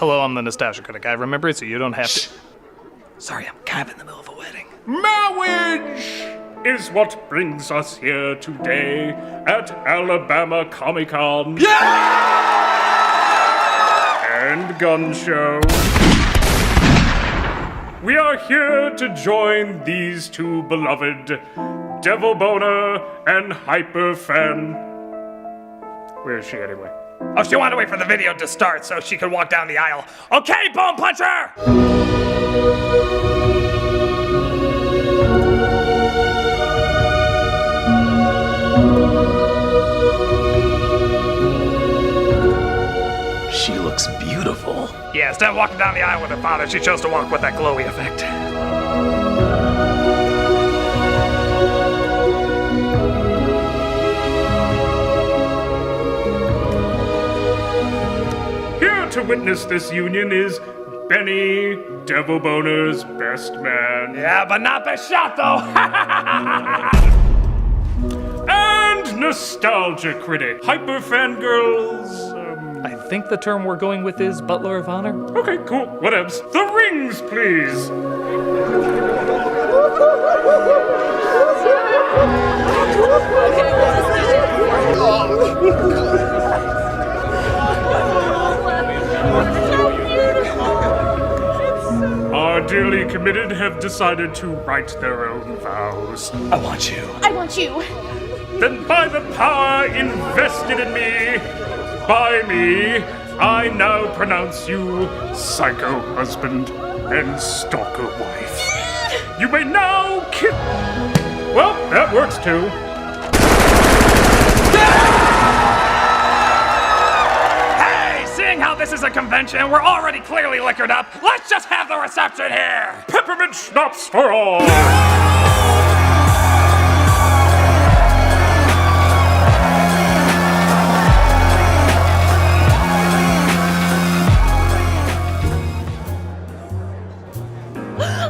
Hello, I'm the Nostalgia Critic. I remember it so you don't have to... Sorry, I'm kind of in the middle of a wedding. Marriage is what brings us here today at Alabama Comic-Con. And gun show. We are here to join these two beloved, Devil Boner and Hyper Fan. Where is she anyway? Oh, she wanted to wait for the video to start so she could walk down the aisle. Okay, Bone Puncher! She looks beautiful. Yeah, instead of walking down the aisle with her father, she chose to walk with that glowy effect. Here to witness this union is Benny, Devil Boner's best man. Yeah, but not best shot, though! And Nostalgia Critic, Hyper Fangirls. I think the term we're going with is Butler of Honor. Okay, cool, whatevs. The rings, please. Our dearly committed have decided to write their own vows. I want you. I want you. Then by the power invested in me, by me, I now pronounce you psycho husband and stalker wife. You may now kiss... Well, that works too. Hey, seeing how this is a convention and we're already clearly liquored up, let's just have the reception here! Peppermint schnapps for all!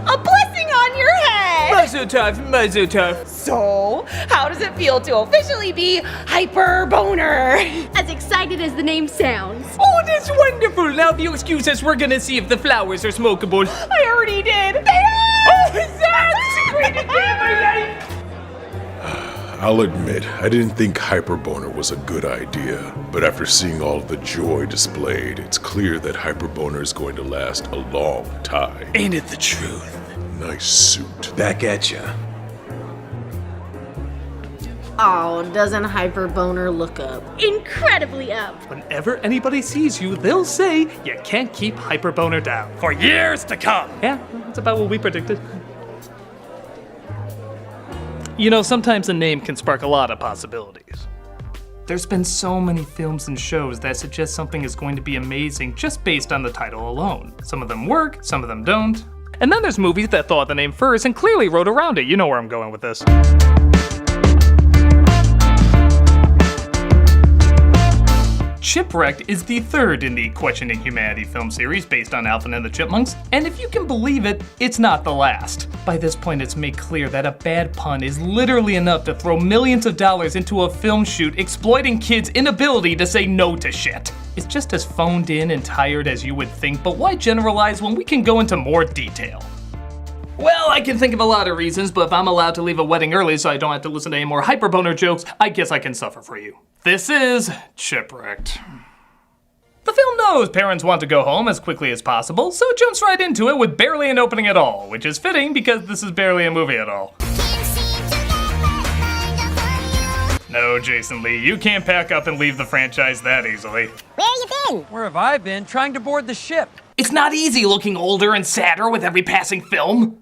A blessing on your head! Mazel tov. So, how does it feel to officially be Hyper Boner? As excited as the name sounds. Oh, that's wonderful. Now, if you excuse us, we're gonna see if the flowers are smokable. I already did. They are! Oh, that's a great day of my life! I'll admit, I didn't think Hyperboner was a good idea, but after seeing all of the joy displayed, it's clear that Hyperboner is going to last a long time. Ain't it the truth? Nice suit. Back at ya. Oh, doesn't Hyper Boner look up? Incredibly up. Whenever anybody sees you, they'll say you can't keep Hyper Boner down. For years to come! Yeah, that's about what we predicted. You know, sometimes a name can spark a lot of possibilities. There's been so many films and shows that suggest something is going to be amazing just based on the title alone. Some of them work, some of them don't. And then there's movies that thought the name first and clearly wrote around it. You know where I'm going with this. Chipwrecked is the third in the Questioning Humanity film series based on Alvin and the Chipmunks, and if you can believe it, it's not the last. By this point, it's made clear that a bad pun is literally enough to throw millions of dollars into a film shoot exploiting kids' inability to say no to shit. It's just as phoned in and tired as you would think, but why generalize when we can go into more detail? Well, I can think of a lot of reasons, but if I'm allowed to leave a wedding early so I don't have to listen to any more hyperboner jokes, I guess I can suffer for you. This is Chipwrecked. The film knows parents want to go home as quickly as possible, so it jumps right into it with barely an opening at all, which is fitting because this is barely a movie at all. No, Jason Lee, you can't pack up and leave the franchise that easily. Where you been? Where have I been? Trying to board the ship. It's not easy looking older and sadder with every passing film.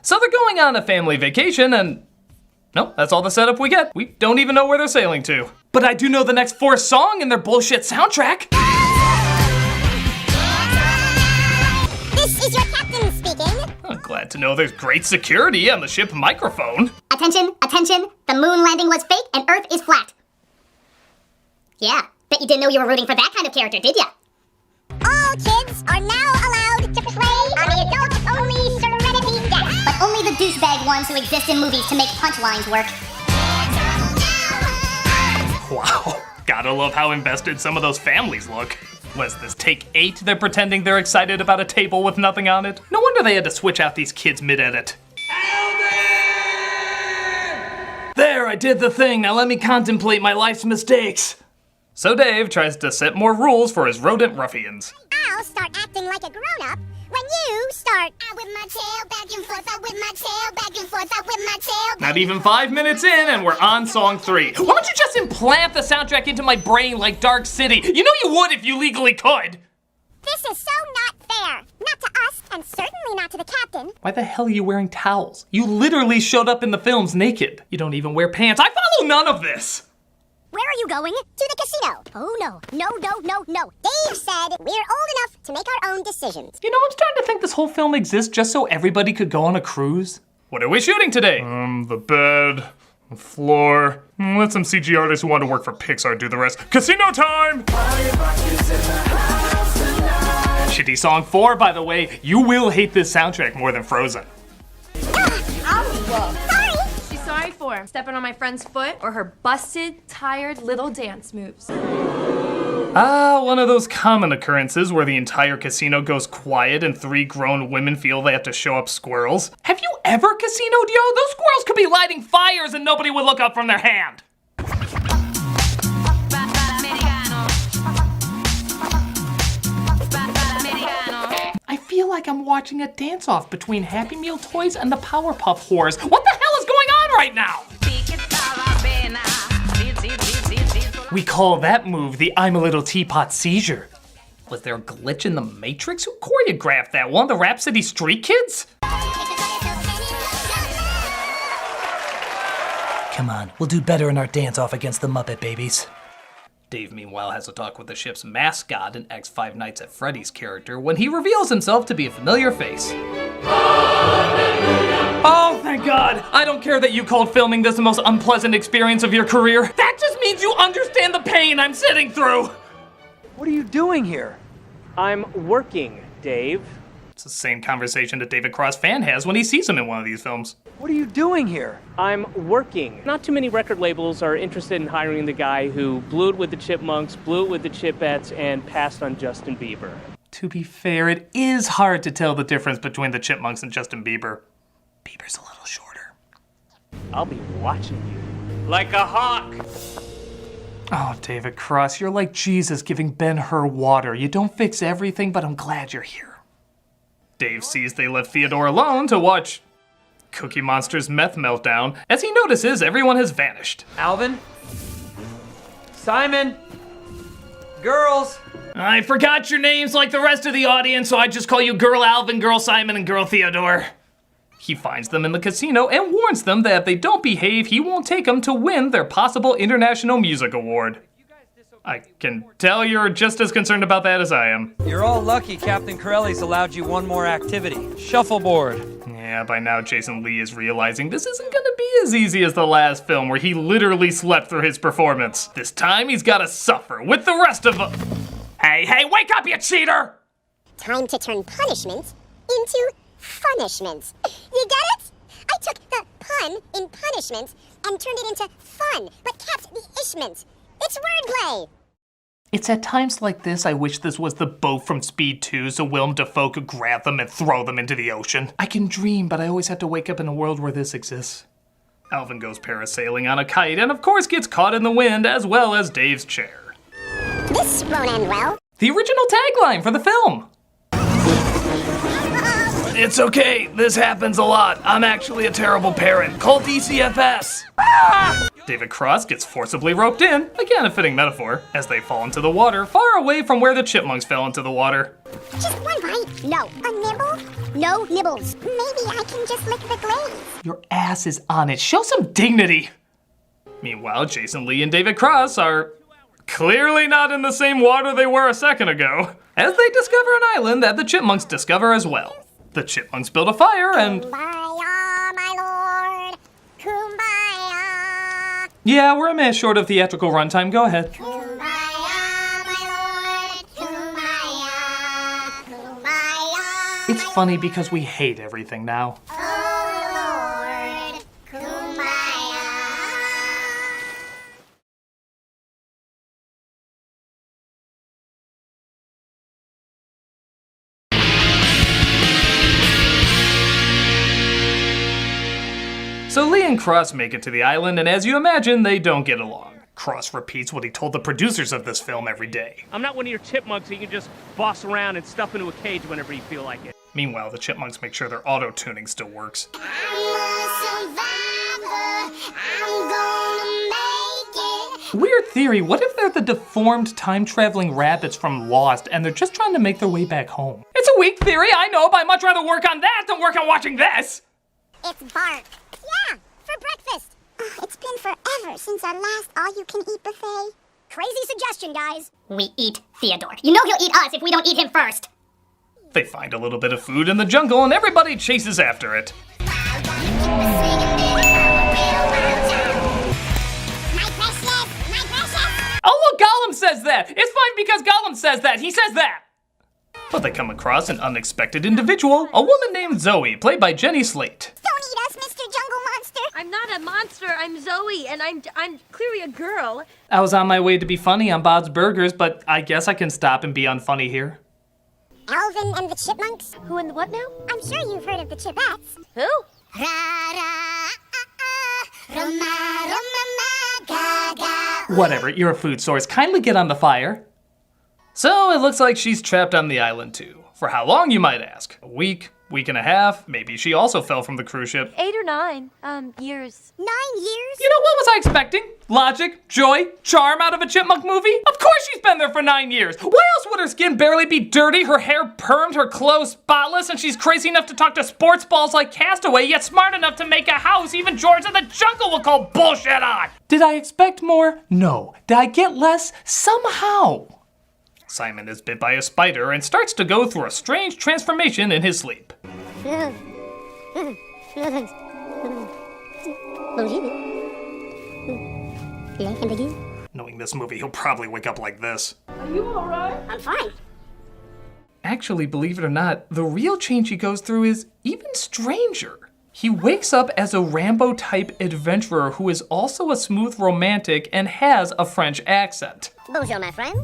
So they're going on a family vacation and... Nope, that's all the setup we get. We don't even know where they're sailing to. But I do know the next 4 song in their bullshit soundtrack. This is your captain speaking. I'm glad to know there's great security on the ship microphone. Attention, attention. The moon landing was fake and Earth is flat. Yeah, bet you didn't know you were rooting for that kind of character, did ya? All kids are now allowed to play on the adult-only Serenity deck. But only the douchebag ones who exist in movies to make punchlines work. Wow, gotta love how invested some of those families look. Was this take 8 they're pretending they're excited about a table with nothing on it? No wonder they had to switch out these kids mid-edit. Alvin! There, I did the thing. Now let me contemplate my life's mistakes. So Dave tries to set more rules for his rodent ruffians. I'll start acting like a grown-up when you start. I whip my tail back and forth, I whip my tail back and forth, I whip my tail back. Not even 5 minutes in and we're on song 3. Why don't you just implant the soundtrack into my brain like Dark City? You know you would if you legally could. This is so not fair. Not to us, and certainly not to the captain. Why the hell are you wearing towels? You literally showed up in the films naked. You don't even wear pants. I follow none of this. Where are you going? To the casino. Oh no, no. Dave said we're old enough to make our own decisions. You know, I'm starting to think this whole film exists just so everybody could go on a cruise. What are we shooting today? The bed, the floor. Let some CG artists who want to work for Pixar do the rest. Casino time! Shitty song 4, by the way. You will hate this soundtrack more than Frozen. She's sorry for stepping on my friend's foot or her busted, tired little dance moves. One of those common occurrences where the entire casino goes quiet and 3 grown women feel they have to show up squirrels. Have you ever casinoed, yo? Those squirrels could be lighting fires and nobody would look up from their hand. I feel like I'm watching a dance-off between Happy Meal toys and the Powerpuff whores. What the hell is going on right now? We call that move the I'm a little teapot seizure. Was there a glitch in the Matrix? Who choreographed that one? The Rhapsody Street Kids? Come on, we'll do better in our dance-off against the Muppet Babies. Dave, meanwhile, has a talk with the ship's mascot, an X-Five Nights at Freddy's character, when he reveals himself to be a familiar face. Oh, thank God! I don't care that you called filming this the most unpleasant experience of your career. That just means you understand the pain I'm sitting through! What are you doing here? I'm working, Dave. It's the same conversation that David Cross fan has when he sees him in one of these films. What are you doing here? I'm working. Not too many record labels are interested in hiring the guy who blew it with the Chipmunks, blew it with the Chipettes, and passed on Justin Bieber. To be fair, it is hard to tell the difference between the Chipmunks and Justin Bieber. Bieber's a little shorter. I'll be watching you like a hawk. Oh, David Cross, you're like Jesus giving Ben-Hur water. You don't fix everything, but I'm glad you're here. Dave sees they left Theodore alone to watch Cookie Monster's meth meltdown as he notices everyone has vanished. Alvin? Simon? Girls? I forgot your names like the rest of the audience, so I just call you Girl Alvin, Girl Simon, and Girl Theodore. He finds them in the casino and warns them that if they don't behave, he won't take them to win their possible International Music Award. I can tell you're just as concerned about that as I am. You're all lucky Captain Corelli's allowed you one more activity. Shuffleboard. Yeah, by now Jason Lee is realizing this isn't gonna be as easy as the last film where he literally slept through his performance. This time he's gotta suffer with the rest of them. Hey, wake up, you cheater! Time to turn punishments into funishments. You get it? I took the pun in punishments and turned it into fun, but kept the ishment. It's wordplay. It's at times like this I wish this was the boat from Speed 2 so Willem Dafoe could grab them and throw them into the ocean. I can dream, but I always have to wake up in a world where this exists. Alvin goes parasailing on a kite and of course gets caught in the wind as well as Dave's chair. This won't end well. The original tagline for the film. It's okay, this happens a lot. I'm actually a terrible parent. Call DCFS. Ah! David Cross gets forcibly roped in, again a fitting metaphor, as they fall into the water, far away from where the Chipmunks fell into the water. Just one bite. No. A nibble? No nibbles. Maybe I can just lick the glaze. Your ass is on it. Show some dignity. Meanwhile, Jason Lee and David Cross are clearly not in the same water they were a second ago, as they discover an island that the Chipmunks discover as well. The Chipmunks build a fire and... Kumbaya, my lord. Kumbaya. Yeah, we're a man short of theatrical runtime. Go ahead. Kumbaya, my lord. Kumbaya. Kumbaya. It's funny because we hate everything now. and Cross make it to the island, and as you imagine, they don't get along. Cross repeats what he told the producers of this film every day. I'm not one of your chipmunks that you can just boss around and stuff into a cage whenever you feel like it. Meanwhile, the Chipmunks make sure their auto-tuning still works. Weird theory, what if they're the deformed time-traveling rabbits from Lost and they're just trying to make their way back home? It's a weak theory, I know, but I'd much rather work on that than work on watching this! It's Bart. Yeah, for breakfast. It's been forever since our last all-you-can-eat buffet. Crazy suggestion, guys. We eat Theodore. You know he'll eat us if we don't eat him first. They find a little bit of food in the jungle and everybody chases after it. Oh look, Gollum says that! It's fine because Gollum says that! He says that! But they come across an unexpected individual, a woman named Zoe, played by Jenny Slate. Don't eat us, Mr. Jungle Monster. I'm not a monster, I'm Zoe, and I'm clearly a girl. I was on my way to be funny on Bob's Burgers, but I guess I can stop and be unfunny here. Alvin and the Chipmunks. Who and the what now? I'm sure you've heard of the Chipettes. Who? Whatever, you're a food source. Kindly get on the fire. So it looks like she's trapped on the island too. For how long, you might ask? A week? Week and a half? Maybe she also fell from the cruise ship. 8 or 9 years. 9 years? You know, what was I expecting? Logic, joy, charm out of a chipmunk movie? Of course she's been there for 9 years. Why else would her skin barely be dirty, her hair permed, her clothes spotless, and she's crazy enough to talk to sports balls like Castaway, yet smart enough to make a house even George of the Jungle will call bullshit on? Did I expect more? No. Did I get less? Somehow. Simon is bit by a spider and starts to go through a strange transformation in his sleep. Knowing this movie, he'll probably wake up like this. Are you alright? I'm fine. Actually, believe it or not, the real change he goes through is even stranger. He wakes up as a Rambo-type adventurer who is also a smooth romantic and has a French accent. Bonjour, my friend.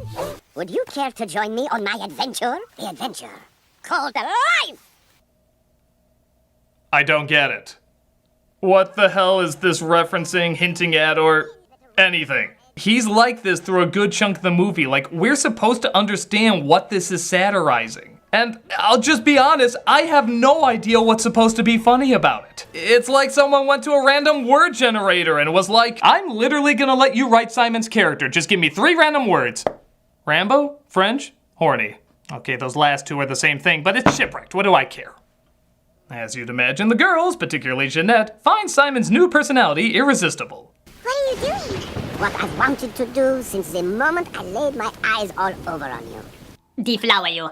Would you care to join me on my adventure? The adventure called life! I don't get it. What the hell is this referencing, hinting at, or anything? He's like this through a good chunk of the movie, like we're supposed to understand what this is satirizing. And I'll just be honest, I have no idea what's supposed to be funny about it. It's like someone went to a random word generator and was like, I'm literally gonna let you write Simon's character, just give me 3 random words. Rambo, French, horny. Okay, those last 2 are the same thing, but it's Chipwrecked, what do I care? As you'd imagine, the girls, particularly Jeanette, find Simon's new personality irresistible. What are you doing? What I've wanted to do since the moment I laid my eyes all over on you. Deflower you.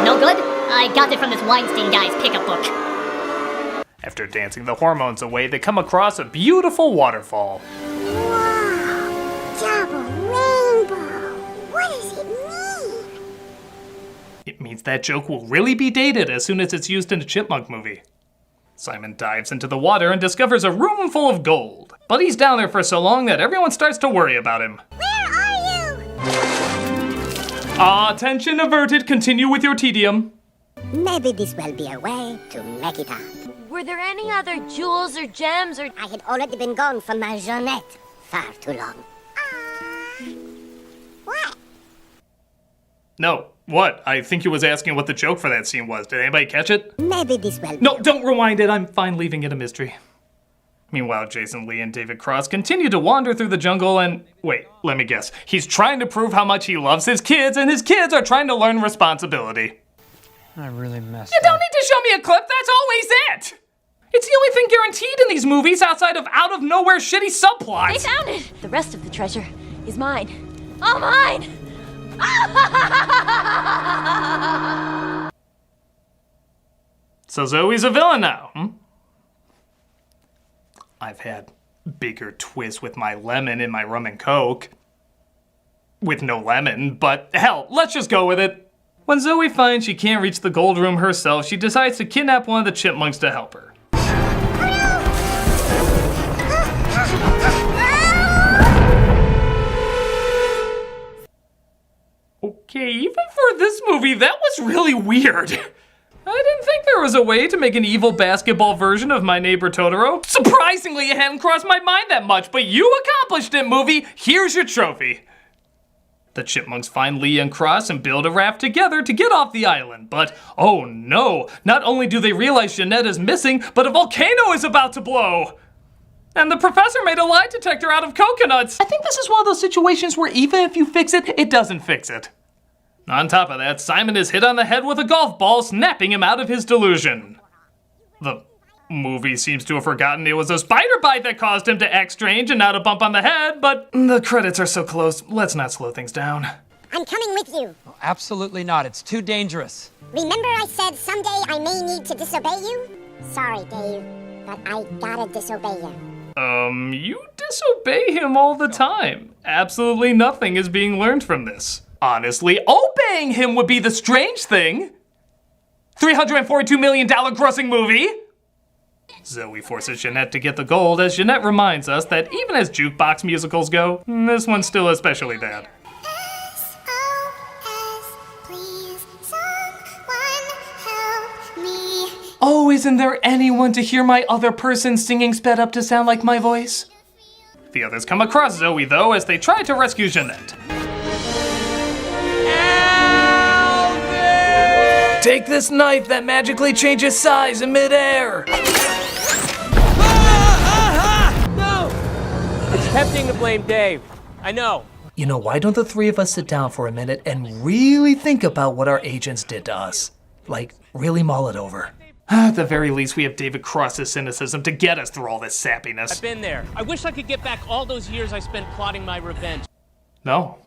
No good? I got it from this Weinstein guy's pickup book. After dancing the hormones away, they come across a beautiful waterfall. Wow! Double rainbow! What does it mean? It means that joke will really be dated as soon as it's used in a chipmunk movie. Simon dives into the water and discovers a room full of gold. But he's down there for so long that everyone starts to worry about him. Where are you? Attention averted, continue with your tedium. Maybe this will be a way to make it up. Were there any other jewels or gems or... I had already been gone from my Jeanette far too long. What? No, what? I think he was asking what the joke for that scene was. Did anybody catch it? Maybe this will be... No, don't rewind it. I'm fine leaving it a mystery. Meanwhile, Jason Lee and David Cross continue to wander through the jungle and... Wait, let me guess. He's trying to prove how much he loves his kids, and his kids are trying to learn responsibility. I really messed You up. don't need to show me a clip, that's always it! It's the only thing guaranteed in these movies outside of out-of-nowhere shitty subplots. They found it! The rest of the treasure is mine. All mine! So Zoe's a villain now, I've had bigger twists with my lemon in my rum and coke. With no lemon, but hell, let's just go with it. When Zoe finds she can't reach the gold room herself, she decides to kidnap one of the chipmunks to help her. Okay, even for this movie, that was really weird. I didn't think there was a way to make an evil basketball version of My Neighbor Totoro. Surprisingly, it hadn't crossed my mind that much, but you accomplished it, movie. Here's your trophy. The Chipmunks find Lee and Cross and build a raft together to get off the island. But, oh no, not only do they realize Jeanette is missing, but a volcano is about to blow. And the professor made a lie detector out of coconuts. I think this is one of those situations where even if you fix it, it doesn't fix it. On top of that, Simon is hit on the head with a golf ball, snapping him out of his delusion. The movie seems to have forgotten it was a spider bite that caused him to act strange and not a bump on the head, but the credits are so close, let's not slow things down. I'm coming with you. Oh, absolutely not. It's too dangerous. Remember I said someday I may need to disobey you? Sorry, Dave, but I gotta disobey you. You disobey him all the time. Absolutely nothing is being learned from this. Honestly, obeying him would be the strange thing. $342 million grossing movie. Zoe forces Jeanette to get the gold, as Jeanette reminds us that even as jukebox musicals go, this one's still especially bad. SOS, please, someone help me. Oh, isn't there anyone to hear my other person singing sped up to sound like my voice? The others come across Zoe, though, as they try to rescue Jeanette. Alvin! Take this knife that magically changes size in midair. No! It's tempting to blame Dave. I know. You know, why don't the three of us sit down for a minute and really think about what our agents did to us? Like, really mull it over. At the very least, we have David Cross's cynicism to get us through all this sappiness. I've been there. I wish I could get back all those years I spent plotting my revenge. No.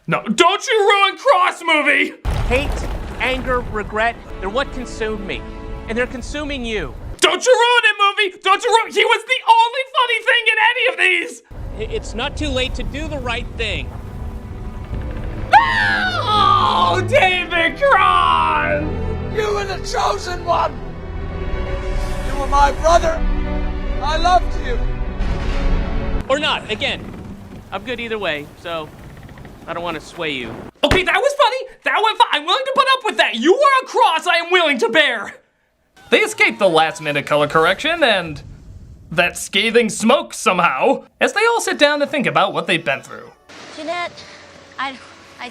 Don't you ruin Cross, movie! Hate, anger, regret, they're what consumed me. And they're consuming you. Don't you ruin it, movie! Don't you ruin it! He was the only funny thing in any of these! It's not too late to do the right thing. Oh, David Cross! You were the chosen one! You were my brother! I loved you! Or not, again. I'm good either way, so I don't want to sway you. Okay, that was funny! That went fine! I'm willing to put up with that! You are a cross I am willing to bear! They escaped the last-minute color correction and that scathing smoke somehow, as they all sit down to think about what they've been through. Jeanette, I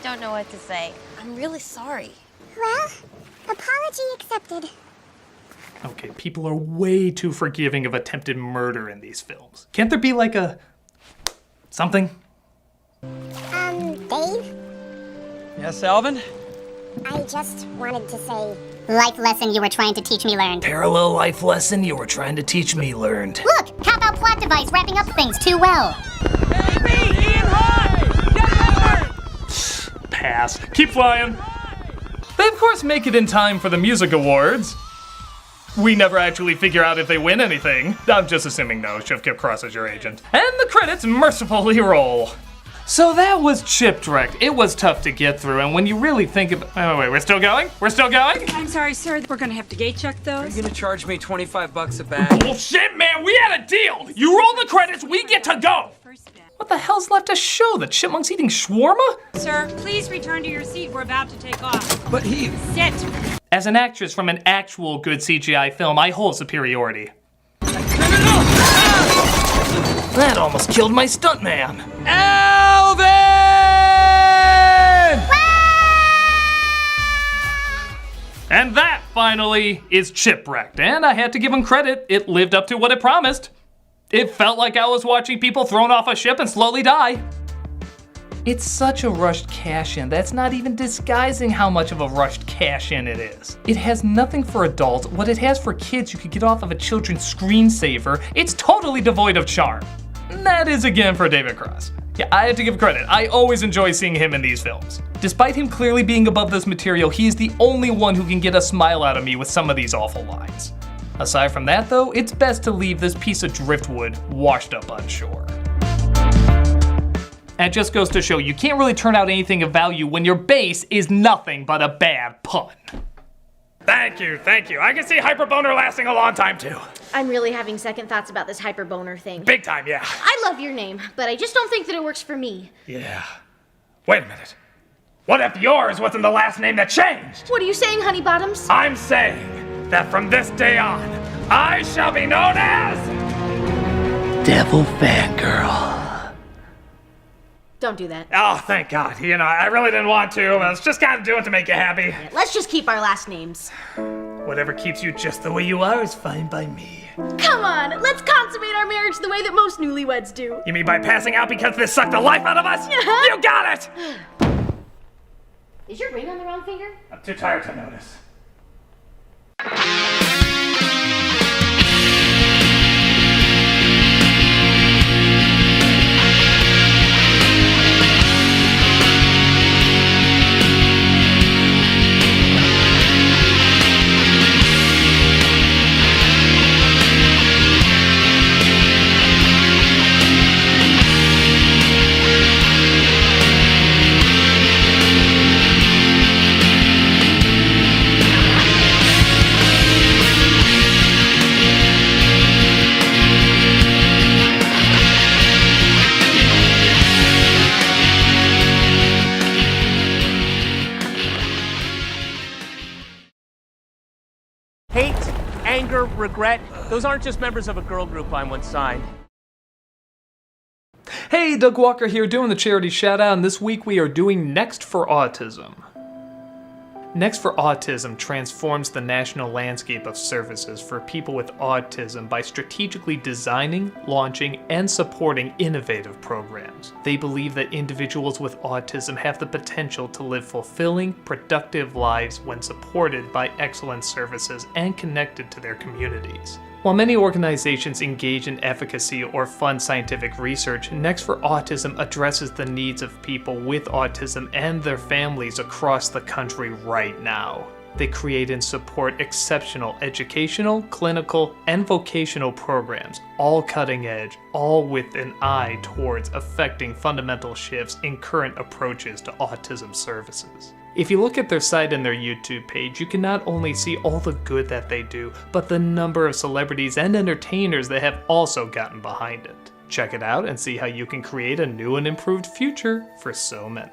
don't know what to say. I'm really sorry. Well, apology accepted. Okay, people are way too forgiving of attempted murder in these films. Can't there be like a something? Dave? Yes, Alvin? I just wanted to say... Life lesson you were trying to teach me learned. Parallel life lesson you were trying to teach me learned. Look! Cop-out plot device wrapping up things too well. Pass. Keep flying. They of course make it in time for the music awards. We never actually figure out if they win anything. I'm just assuming no, Chipwrecked crosses your agent. And the credits mercifully roll. So that was Chipwrecked. It was tough to get through, and when you really think about... Oh, wait, we're still going? We're still going? I'm sorry, sir. We're gonna have to gate check those. Are you gonna charge me $25 a bag? Bullshit, man! We had a deal! You roll the credits, we get to go! What the hell's left to show? The Chipmunks eating shawarma? Sir, please return to your seat. We're about to take off. But he... Sit! As an actress from an actual good CGI film, I hold superiority. That almost killed my stuntman. Alvin! And that, finally, is Chipwrecked. And I had to give him credit. It lived up to what it promised. It felt like I was watching people thrown off a ship and slowly die. It's such a rushed cash-in that's not even disguising how much of a rushed cash-in it is. It has nothing for adults. What it has for kids you could get off of a children's screensaver. It's totally devoid of charm. And that is again for David Cross. Yeah, I had to give credit. I always enjoy seeing him in these films. Despite him clearly being above this material, he is the only one who can get a smile out of me with some of these awful lines. Aside from that though, it's best to leave this piece of driftwood washed up on shore. And it just goes to show you can't really turn out anything of value when your base is nothing but a bad pun. Thank you. I can see Hyperboner lasting a long time too. I'm really having second thoughts about this hyperboner thing. Big time, yeah. I love your name, but I just don't think that it works for me. Yeah. Wait a minute. What if yours wasn't the last name that changed? What are you saying, Honey Bottoms? I'm saying that from this day on, I shall be known as... Devil Fangirl. Don't do that. Oh, thank God. You know, I really didn't want to, but I was just kind of doing it to make you happy. Yeah, let's just keep our last names. Whatever keeps you just the way you are is fine by me. Come on, let's consummate our marriage the way that most newlyweds do. You mean by passing out because this sucked the life out of us? You got it! Is your ring on the wrong finger? I'm too tired to notice. Hate, anger, regret, those aren't just members of a girl group I once signed. Hey, Doug Walker here doing the charity shout out, and this week we are doing Next for Autism. Next for Autism transforms the national landscape of services for people with autism by strategically designing, launching, and supporting innovative programs. They believe that individuals with autism have the potential to live fulfilling, productive lives when supported by excellent services and connected to their communities. While many organizations engage in advocacy or fund scientific research, Next for Autism addresses the needs of people with autism and their families across the country right now. They create and support exceptional educational, clinical, and vocational programs, all cutting edge, all with an eye towards affecting fundamental shifts in current approaches to autism services. If you look at their site and their YouTube page, you can not only see all the good that they do, but the number of celebrities and entertainers that have also gotten behind it. Check it out and see how you can create a new and improved future for so many.